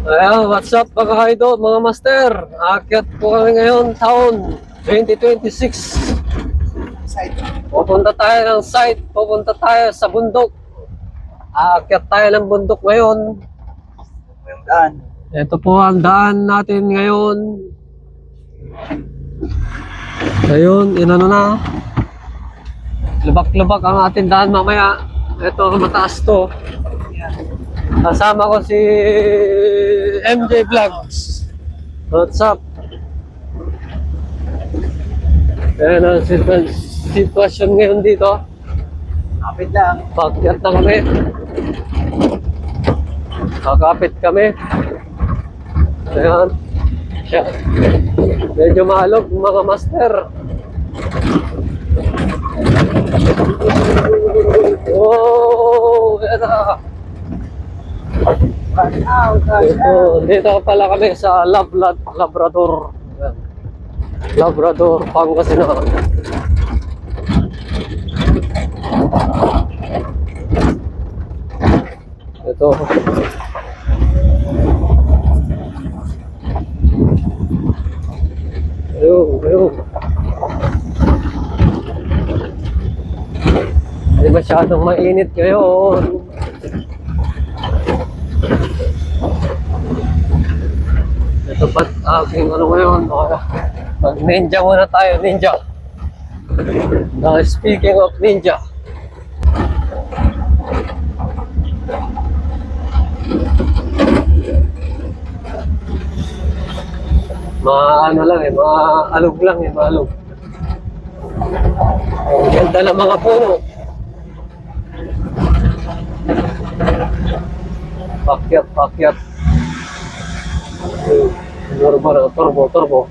Ayan, what's up mga idol, mga master? Aakyat po kami ngayon taon 2026. Pupunta tayo ng site, pupunta tayo sa bundok. Aakyat tayo ng bundok ngayon. Ito po ang daan natin ngayon. Ayun, inano na. Lubak-lubak ang ating daan mamaya. Ito, mataas to. Kasama ko si MJ Vlogs. What's up? Ayan ang sitwasyon ngayon dito. Kapit lang. Pag-iat na kami. Kakapit kami. Ayan. Siya. Medyo maalog mga master. Oh, ayan na. Dito pala kami sa Labrador. Ayan. Labrador, Pangasinan. Ito. Ayun. Hindi masyadong mainit ngayon. Ito ba't aking ano ngayon? Mag-ninja muna tayo, ninja. Now, speaking of ninja. Ano lang maalog lang maalog. Ang ganda ng mga puno. Pakyat. Turbo.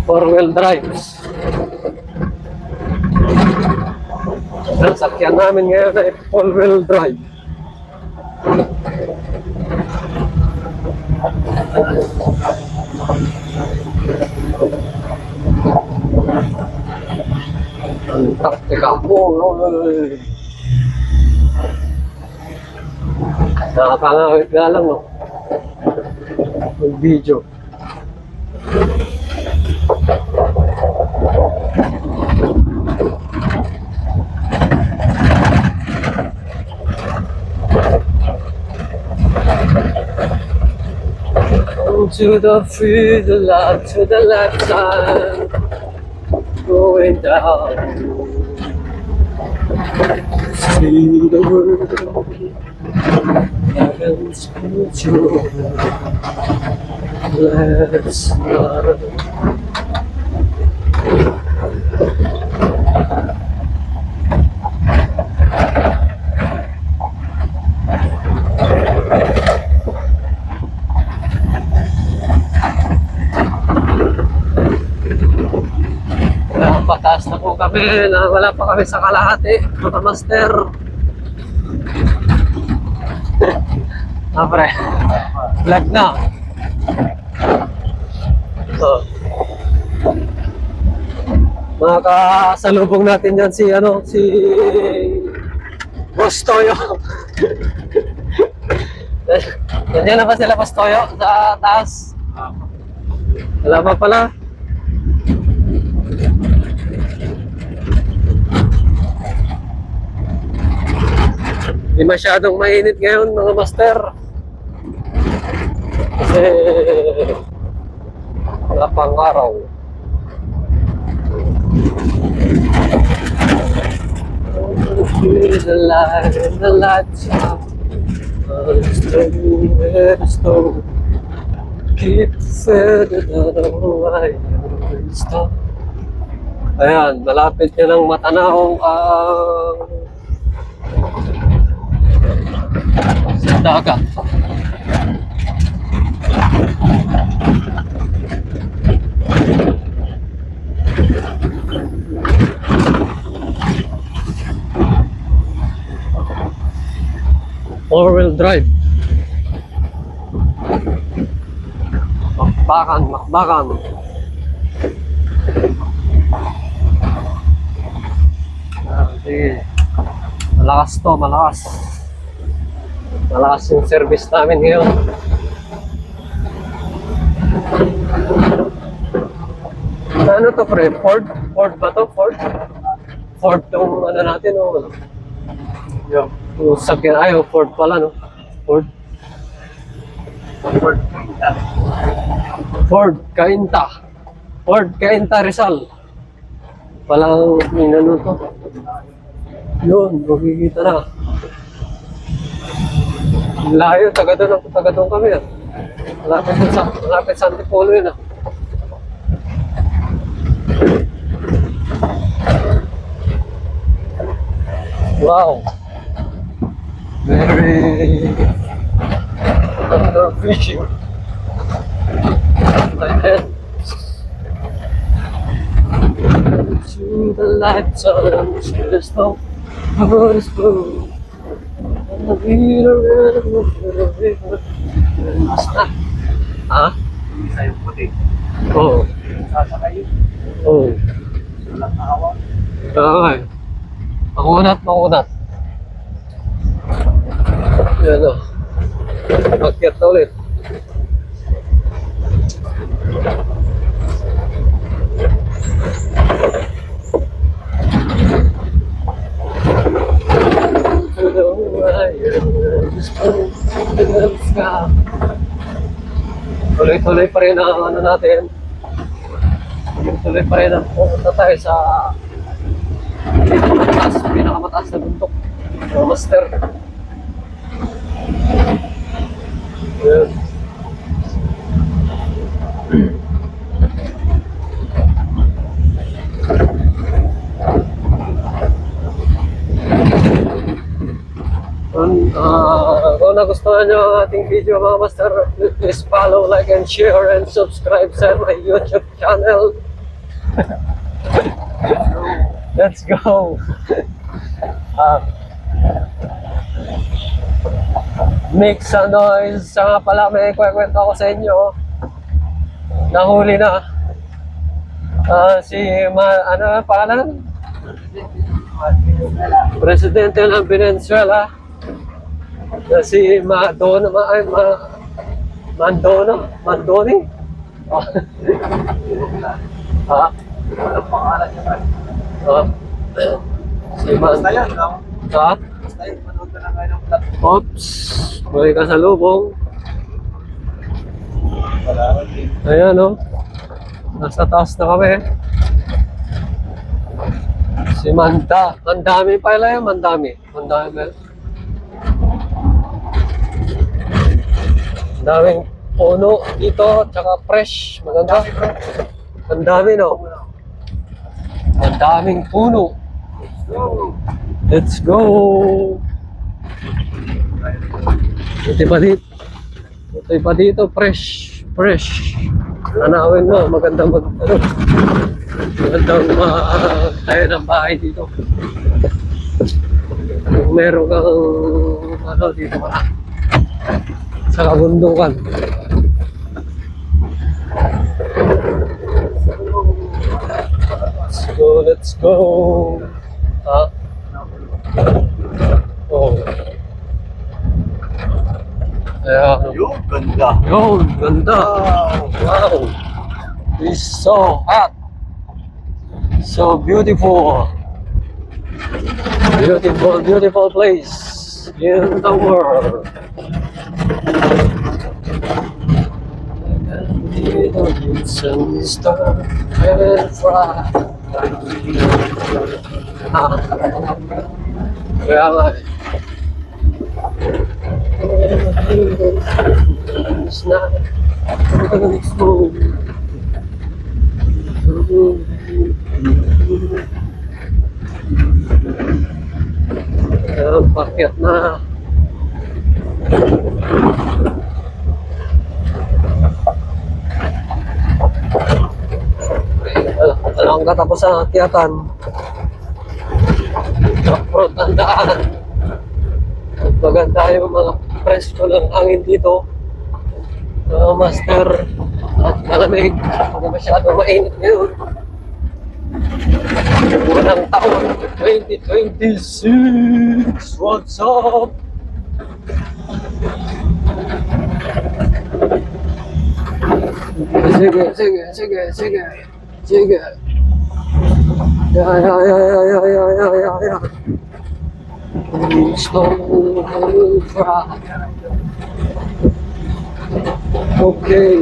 Four-wheel drives. Ang sakyan namin ngayon ay four-wheel drive. Ang taktika mo. Nakakangawit nga lang, no? Mag-video. To the free, the left, to the left side, going down. See the world, heaven's control. Let's not. Pataas na po kami, wala pa kami sa kalahati, mga master. Pre, vlog na. Mga kasalubong natin yan si Boss Toyo. Nandiyan na ba sila Boss Toyo sa taas? Wala pa pala. Hindi masyadong mainit ngayon mga master. Kasi wala pang araw. The lights up. Stone. Keep further away. Stop. Ayan, malapit nyo ng matanaw ang sa dagat. Four-wheel drive. Makbakan. Sige. Malakas to, malakas. Malakas yung service namin ngayon. Ano to pre? Ford? Ford ba to? Ford? Ford tong ano natin o? Yung Yung sakyan, ay Ford pala no? Ford? Ford. Ford Cainta. Ford Cainta Rizal. Palang minano to. Yun, makikita na. Layo, taga doon kami ah. Malapit sa Antipolo yun ah. Wow. Very underfishing. Ayan. To the lights on the snow, the spoon. Ha? Isa yung puti. Oo. Sasakay yun. Oo. Walang awa. Okay. Makunat. Yan o. Akyat na ulit. Tuloy-tuloy pa rin ang ano natin. Tuloy pa rin ang pupunta tayo sa pinakamataas na bundok. Master. Ayan. Kung nagustuhan nyo ang ating video mga master, please follow, like, and share, and subscribe sa my YouTube channel. Let's go! Make some noise. Saka pala may kwento ako sa inyo. Nahuli na. Ano ang pangalan? Presidente ng Venezuela. Na si Mandoni? Oh. Ha? Walang pangalan niya. Ha? Si Basta yan, no? Ha? Basta yun, manood ka na kayo ng vlog. Oops! May kasalubong. Wala rin. Ayan o. Nasa taas na kami. Si Manda. Mandami pala yun. Mandami pa yun. Ang daming puno dito. Tsaka fresh. Maganda. Ang dami no. Ang daming puno. Let's go! Ito pa dito, fresh. Nanawin mo, magandang tayo ng bahay dito. Kung meron kang dito sa kabundukan. Let's go. Ha? Oh. Ayan. Yung ganda. Yun, ganda. Wow. It's so hot. So beautiful. Beautiful place in the world. It's a star and fly. Kaya nga eh. It's not so. Ayan, pakyat na. Ano ang katapusan ng akyatan? Road ang daan. At maganda yung mga presko ng hangin dito. Master. At malamig. Hindi masyado mainit ngayon. Unang taon, 2026. What's up? Sige, sige, sige, sige. Sige. Yeah. Slow fry. Okay.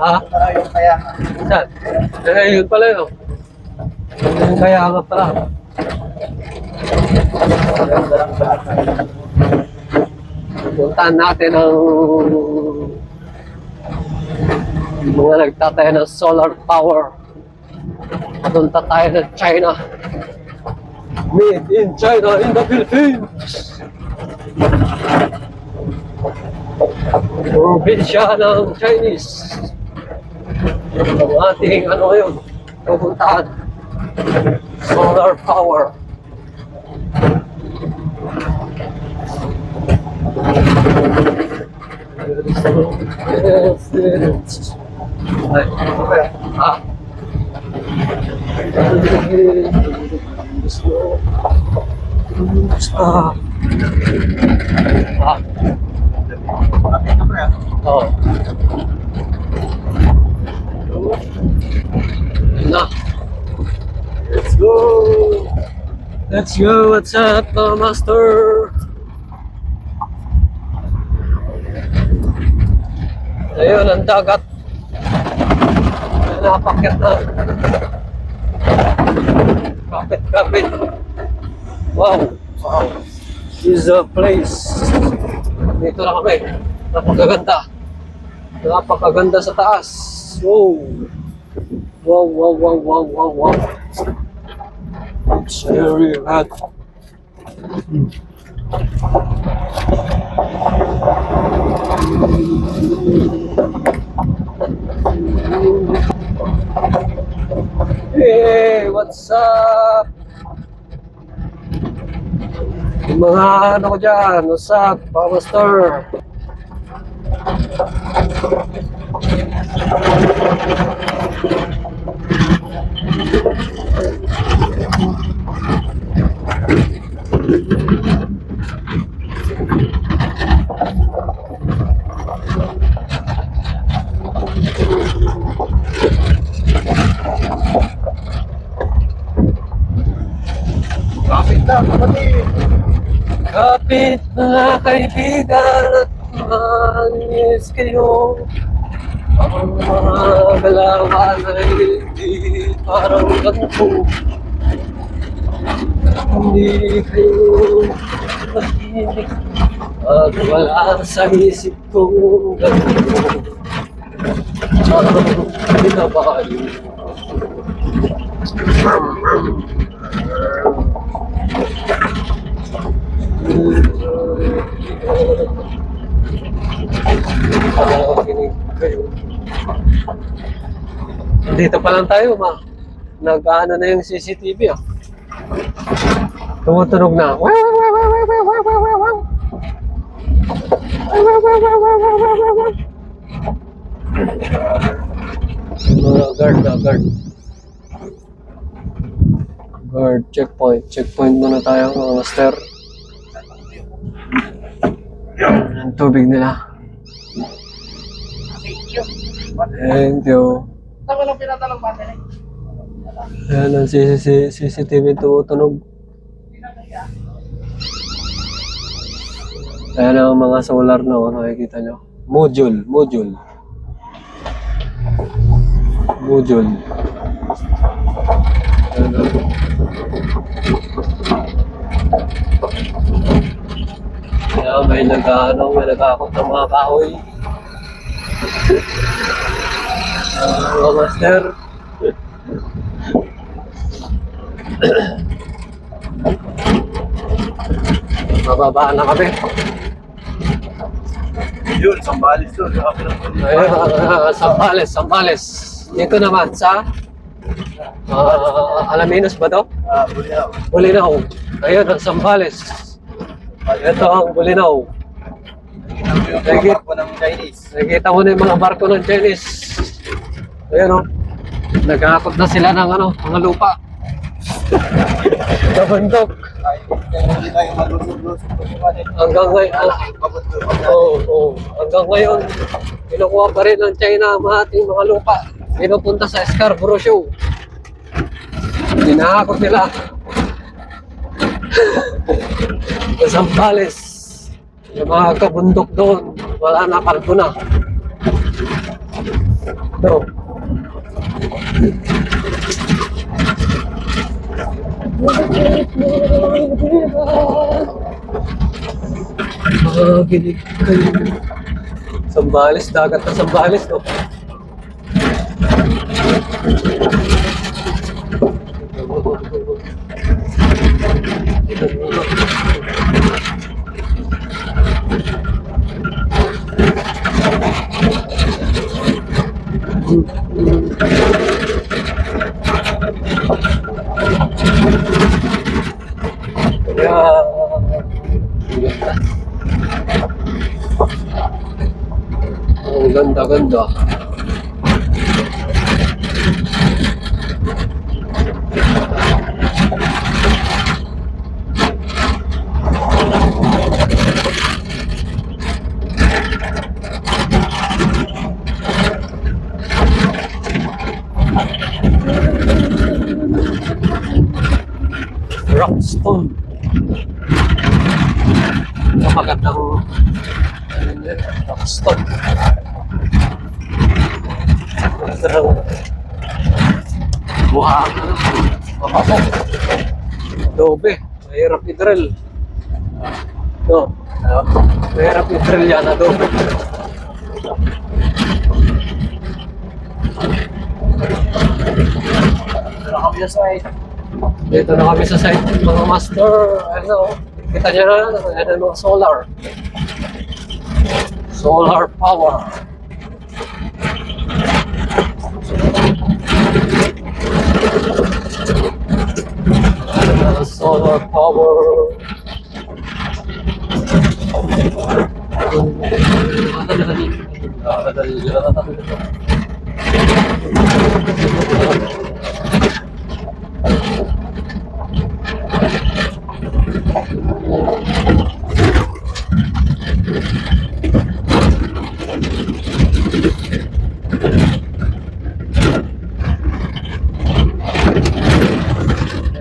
Ha? Yung kaya. Saan? Yun pala yun. Yung kaya nga pala. Puntahan natin ang mga nagtatayo ng solar power. Patunta tayo ng China. Made in China, in the Philippines. Probinsya ng Chinese. Ang ating ano ngayon, pupuntahan. Solar power. Ay, ah. Oh. Na. Let's go. Let's go. What's up, master? Ayun, ang dagat. Napakyat na. Kapit. Wow. Wow. This is a place. Dito na kami. Napakaganda. Napakaganda sa taas. Wow. Wow. It's very hot. Hey, what's up? Yung mga ano ko dyan, what's up, Master? Kapit na, kapatid. Kapit na kaibigan at manis kayo. Ang mga galawan ay hindi parang ganito. Hindi kayo mahilig at wala sa isip kong ganito. Parang binabayo. Dito pa lang tayo, nag-ano na yung CCTV, ah. Tumutunog na. Guard. Guard, checkpoint. Checkpoint muna tayo, mga master. Ang tubig nila. Thank you. Saan ko lang pinatalong battery? Ayan ang CCTV tumutunog. Ayan ang mga solar na nakikita nyo. Module. Ayan o. Kaya may nag-akot ng mga kahoy. Mga master. Mababaan na kami. Yun, Sambales doon. Sambales. Dito naman sa Alaminos ba to? Bulinaw. Bulinaw. Ayun, ang Zambales. Ito ang Bulinaw. Nakikita mo yung mga barko ng Chinese. Nakikita mo na yung mga barko ng Chinese. Ayun, oh. Nag-aakot na sila ng ano, mga lupa. Sa bundok. Ay, hindi tayo malusog-lusog. Hanggang ngayon, hanggang ngayon, kinukuha pa rin ng China ang ating mga lupa. Pinupunta sa Scarborough Show. Hinahakot nila. Sa Zambales. Yung mga kabundok doon, wala na, kalbo na. Ito. Magilig kayo. Zambales, dagat na Zambales, no? Ang ganda-ganda. Rockstone. Magandang Rockstone. Buhang mapapok. Adobe. Mahirap i-drill. No. Mahirap i-drill yan. Adobe. Dito na kami sa site, mga master. Ano, kita nyo na, ano, mga solar. Solar power. Solar power.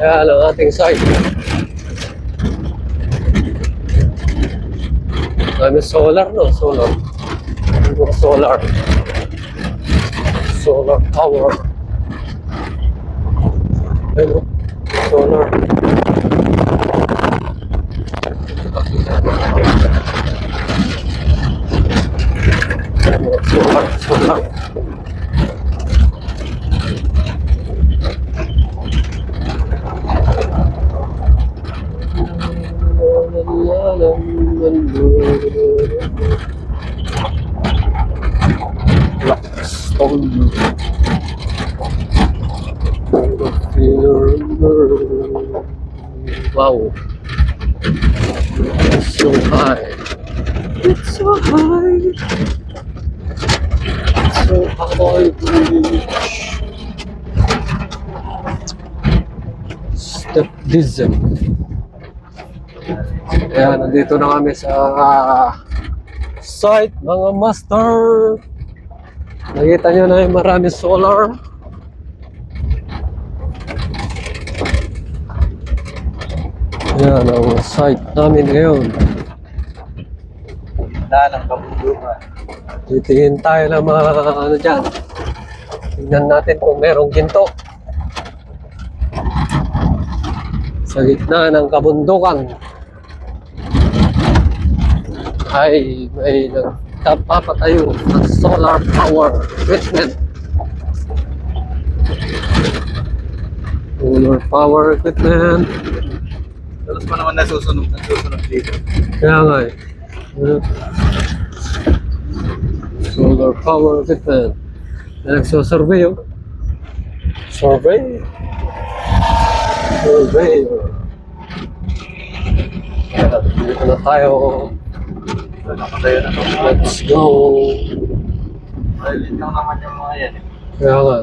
Yan ang ating site. Ano, solar, no? Solar. Solar. Solar power. Ano? Solar. Solar. Solar. Blackstone. Wow. It's so high. It's so high. It's so high. Step diesel. Ayan, nandito na kami sa site, mga master. Nakita nyo na yung maraming solar. Ayan ang site namin ngayon. Daan ng kabundukan. Titingin tayo ng mga ano dyan. Tingnan natin kung merong ginto. Sa gitna ng kabundukan ay may nagpapatayo ng solar power equipment. Solar power equipment. Tapos pa naman nasusunog dito. Kaya nga eh. Solar power equipment. May nagsusurvey oh. Survey. Surveyor. Dito na tayo. Nakatayo na to. Let's go. Malit lang naman yung mga yan. Kaya nga,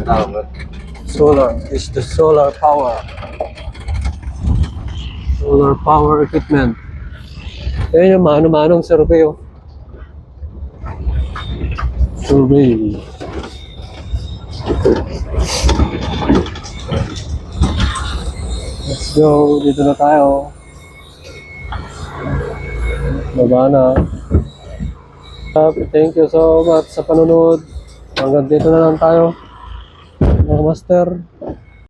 Tawag. solar is the solar power. Solar power equipment. Yan yung mano-manong survey. Oh. Survey. Let's go. Dito na tayo. Baba na. Thank you so much sa panonood. Hanggang dito na lang tayo. Mga master.